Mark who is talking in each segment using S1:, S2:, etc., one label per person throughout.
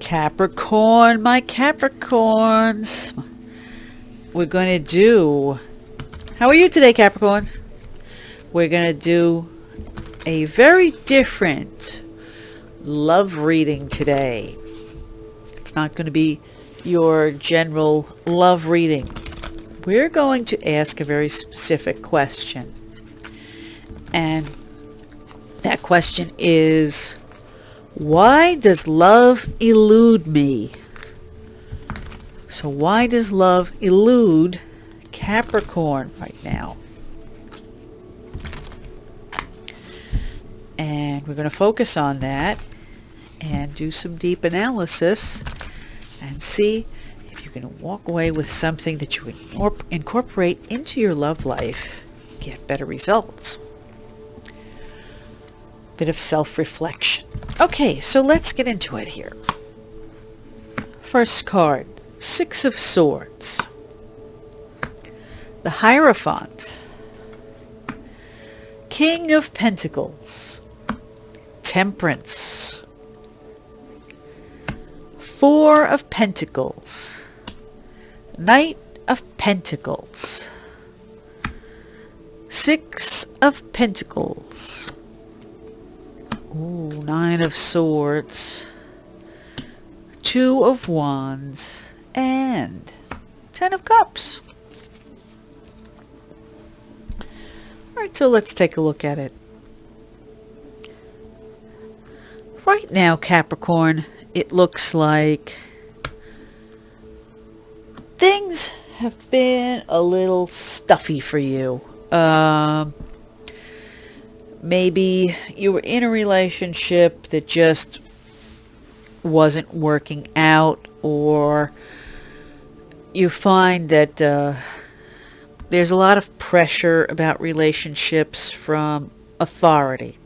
S1: Capricorn, my Capricorns. We're going to do... How are you today, Capricorn? We're going to do a very different love reading today. It's not going to be your general love reading. We're going to ask a very specific question. And that question is, why does love elude me? So why does love elude Capricorn right now? And we're going to focus on that and do some deep analysis and see if you can walk away with something that you incorporate into your love life, get better results. Bit of self-reflection. Okay, so let's get into it here. First card, Six of Swords. The Hierophant. King of Pentacles. Temperance. Four of Pentacles. Knight of Pentacles. Six of Pentacles. Ooh, Nine of Swords. Two of Wands. And Ten of Cups. Alright, so let's take a look at it. Right now, Capricorn, it looks like things have been a little stuffy for you. Maybe you were in a relationship that just wasn't working out, or you find that there's a lot of pressure about relationships from authority.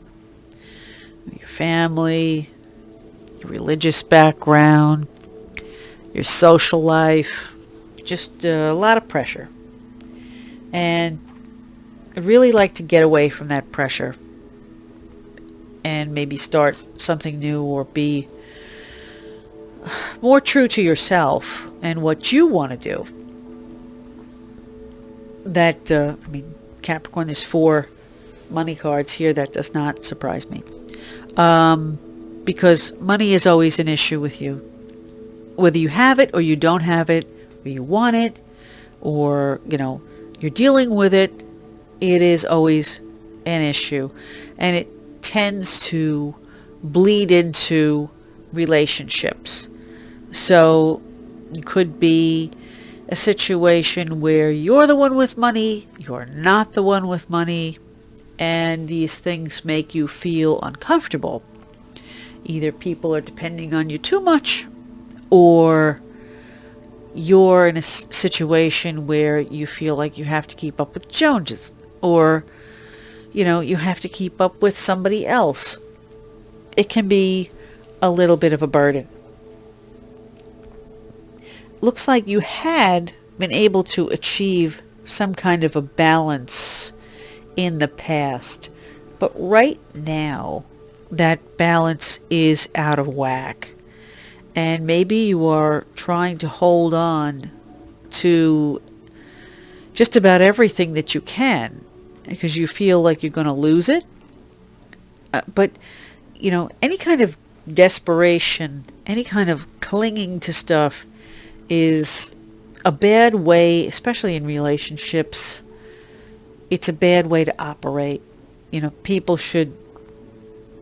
S1: Your family, your religious background, your social life, just a lot of pressure. And I'd really like to get away from that pressure and maybe start something new, or be more true to yourself and what you want to do. That, I mean, Capricorn, is 4 money cards here. That does not surprise me. Because money is always an issue with you. Whether you have it or you don't have it, or you want it, or, you know, you're dealing with it, it is always an issue. And it tends to bleed into relationships. So it could be a situation where you're the one with money, you're not the one with money, and these things make you feel uncomfortable. Either people are depending on you too much, or you're in a situation where you feel like you have to keep up with Joneses, or, you know, you have to keep up with somebody else. It can be a little bit of a burden. Looks like you had been able to achieve some kind of a balance in the past, but right now that balance is out of whack, and maybe you are trying to hold on to just about everything that you can because you feel like you're going to lose it. But you know, any kind of desperation, any kind of clinging to stuff is a bad way, especially in relationships. It's a bad way to operate. You know, people should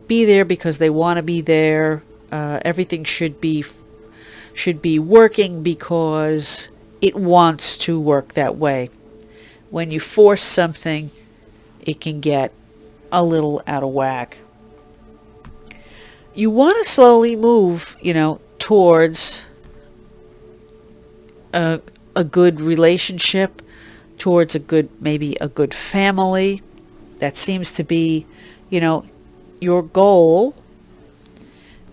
S1: be there because they want to be there. Everything should be working because it wants to work that way. When you force something, it can get a little out of whack. You want to slowly move, you know, towards a good relationship, towards maybe a good family. That seems to be, you know, your goal.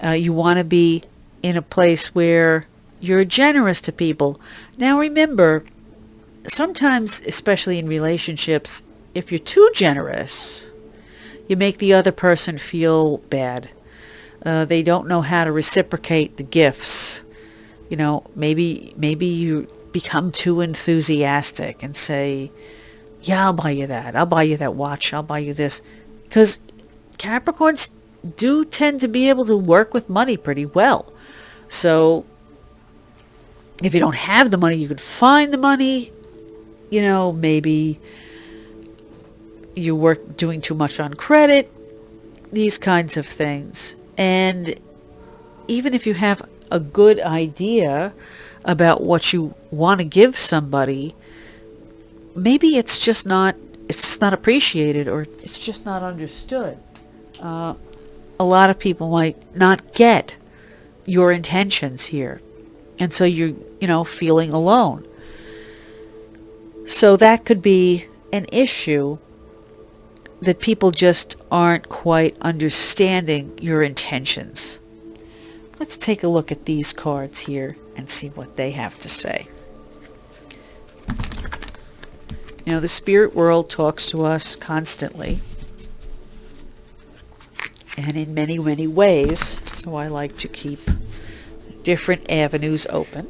S1: You want to be in a place where you're generous to people. Now remember, sometimes, especially in relationships, if you're too generous, you make the other person feel bad. They don't know how to reciprocate the gifts. You know, maybe you become too enthusiastic and say, yeah, I'll buy you that. I'll buy you that watch. I'll buy you this. Because Capricorns do tend to be able to work with money pretty well. So if you don't have the money, you could find the money. You know, maybe you work doing too much on credit. These kinds of things. And even if you have a good idea about what you want to give somebody, maybe it's just not appreciated, or it's just not understood. A lot of people might not get your intentions here, and so you're feeling alone. So that could be an issue, that people just aren't quite understanding your intentions. Let's take a look at these cards here and see what they have to say. You know, the spirit world talks to us constantly, and in many, many ways, so I like to keep different avenues open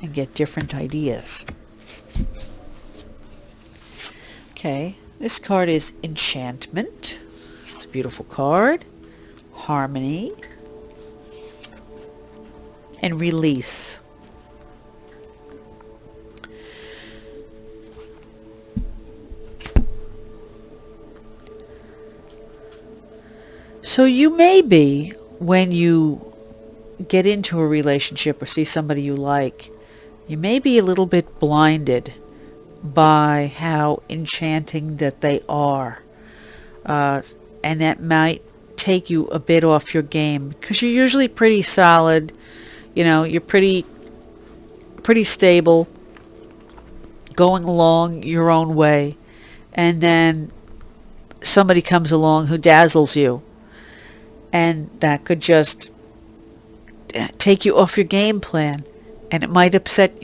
S1: and get different ideas. Okay, this card is Enchantment. It's a beautiful card. Harmony. And Release. So you may be, when you get into a relationship or see somebody you like, you may be a little bit blinded by how enchanting that they are. And that might take you a bit off your game, because you're usually pretty solid. You know, you're pretty stable, going along your own way, and then somebody comes along who dazzles you, and that could just take you off your game plan, and it might upset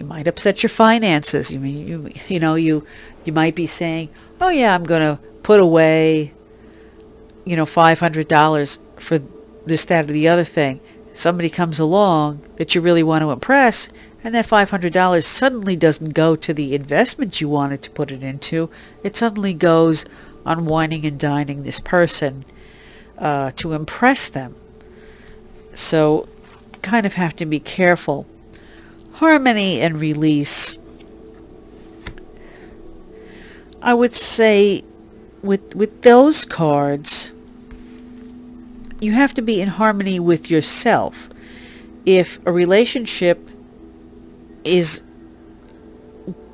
S1: your finances. You might be saying, oh yeah, I'm going to put away $500 for this, that, or the other thing. Somebody comes along that you really want to impress, and that $500 suddenly doesn't go to the investment you wanted to put it into. It suddenly goes on wining and dining this person to impress them. So kind of have to be careful. Harmony and Release. I would say with those cards, you have to be in harmony with yourself. If a relationship is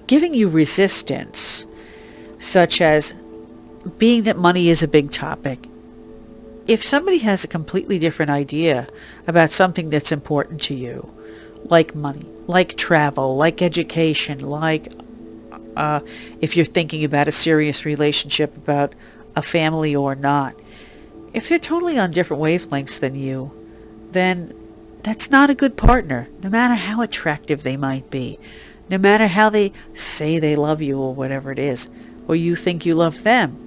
S1: giving you resistance, such as being that money is a big topic, if somebody has a completely different idea about something that's important to you, like money, like travel, like education, like if you're thinking about a serious relationship, about a family or not, if they're totally on different wavelengths than you, then that's not a good partner, no matter how attractive they might be, no matter how they say they love you or whatever it is, or you think you love them.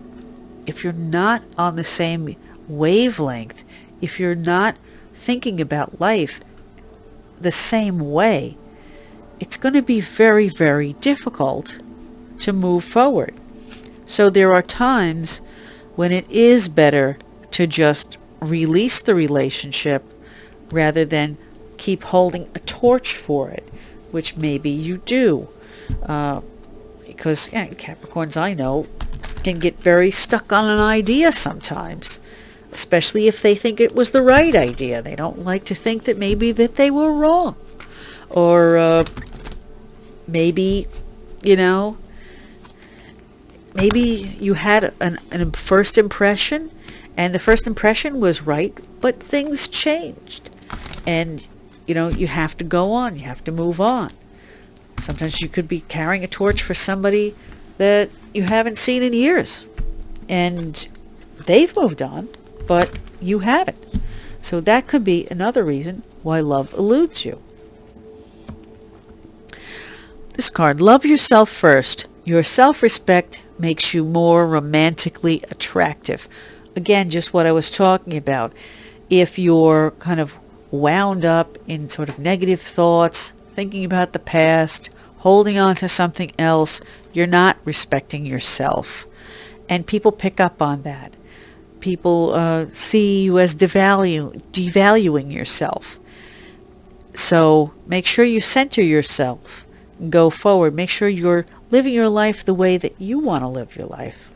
S1: If you're not on the same wavelength, if you're not thinking about life the same way, it's going to be very, very difficult to move forward. So there are times when it is better to just release the relationship rather than keep holding a torch for it, which maybe you do. Because Capricorns, I know, can get very stuck on an idea sometimes, especially if they think it was the right idea. They don't like to think that maybe that they were wrong. Or maybe you had an first impression, and the first impression was right, but things changed. And, you have to go on. You have to move on. Sometimes you could be carrying a torch for somebody that you haven't seen in years. And they've moved on, but you haven't. So that could be another reason why love eludes you. This card, love yourself first. Your self-respect makes you more romantically attractive. again, just what I was talking about. If you're kind of wound up in sort of negative thoughts, thinking about the past, holding on to something else, you're not respecting yourself. And people pick up on that. People see you as devaluing yourself. So make sure you center yourself. Go forward. Make sure you're living your life the way that you want to live your life.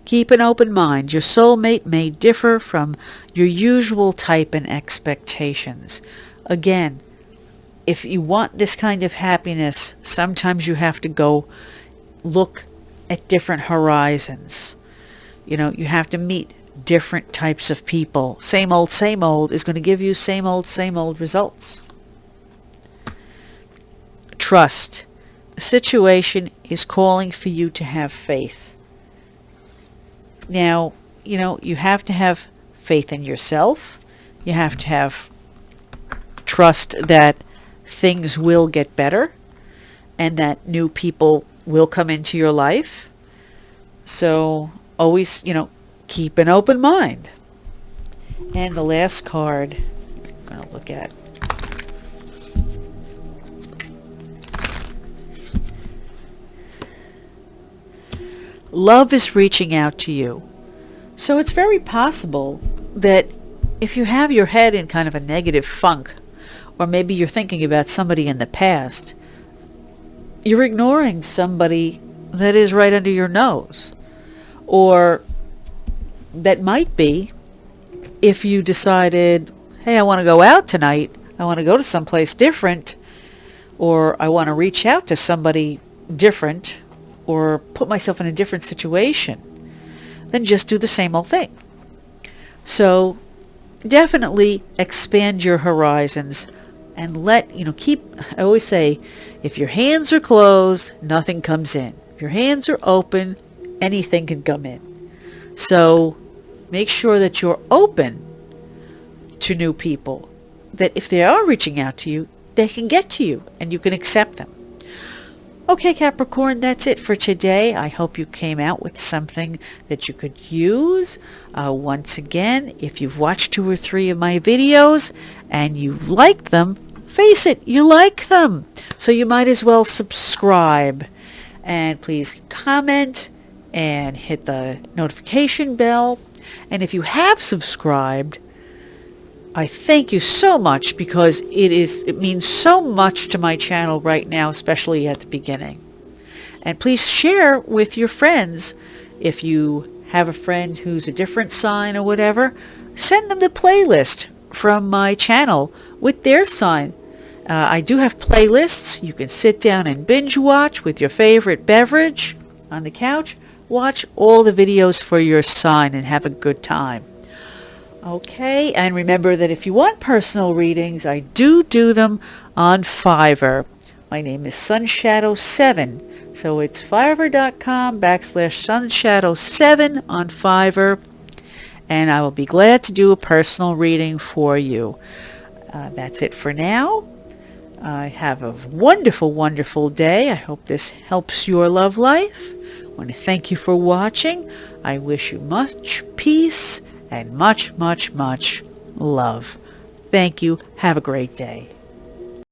S1: Keep an open mind. Your soulmate may differ from your usual type and expectations. Again, if you want this kind of happiness, sometimes you have to go look at different horizons. You know, you have to meet different types of people. Same old is going to give you same old results. Trust. The situation is calling for you to have faith. Now, you know, you have to have faith in yourself. You have to have trust that things will get better and that new people will come into your life. So always, you know, keep an open mind. And the last card I'm going to look at. Love is reaching out to you. So it's very possible that if you have your head in kind of a negative funk, or maybe you're thinking about somebody in the past, you're ignoring somebody that is right under your nose. Or that might be if you decided, hey, I want to go out tonight, I want to go to someplace different, or I want to reach out to somebody different, or put myself in a different situation, then just do the same old thing. So definitely expand your horizons and I always say, if your hands are closed, nothing comes in. If your hands are open, anything can come in. So make sure that you're open to new people, that if they are reaching out to you, they can get to you and you can accept them. Okay, Capricorn, that's it for today. I hope you came out with something that you could use. Once again, if you've watched 2 or 3 of my videos and you've liked them, face it, you like them. So you might as well subscribe. And please comment and hit the notification bell. And if you have subscribed, I thank you so much, because it means so much to my channel right now, especially at the beginning. And please share with your friends. If you have a friend who's a different sign or whatever, send them the playlist from my channel with their sign. I do have playlists. You can sit down and binge watch with your favorite beverage on the couch. Watch all the videos for your sign and have a good time. Okay, and remember that if you want personal readings, I do them on Fiverr. My name is Sunshadow7, so it's fiverr.com/Sunshadow7 on Fiverr, and I will be glad to do a personal reading for you. That's it for now. Have a wonderful, wonderful day. I hope this helps your love life. I want to thank you for watching. I wish you much peace and much, much, much love. Thank you. Have a great day.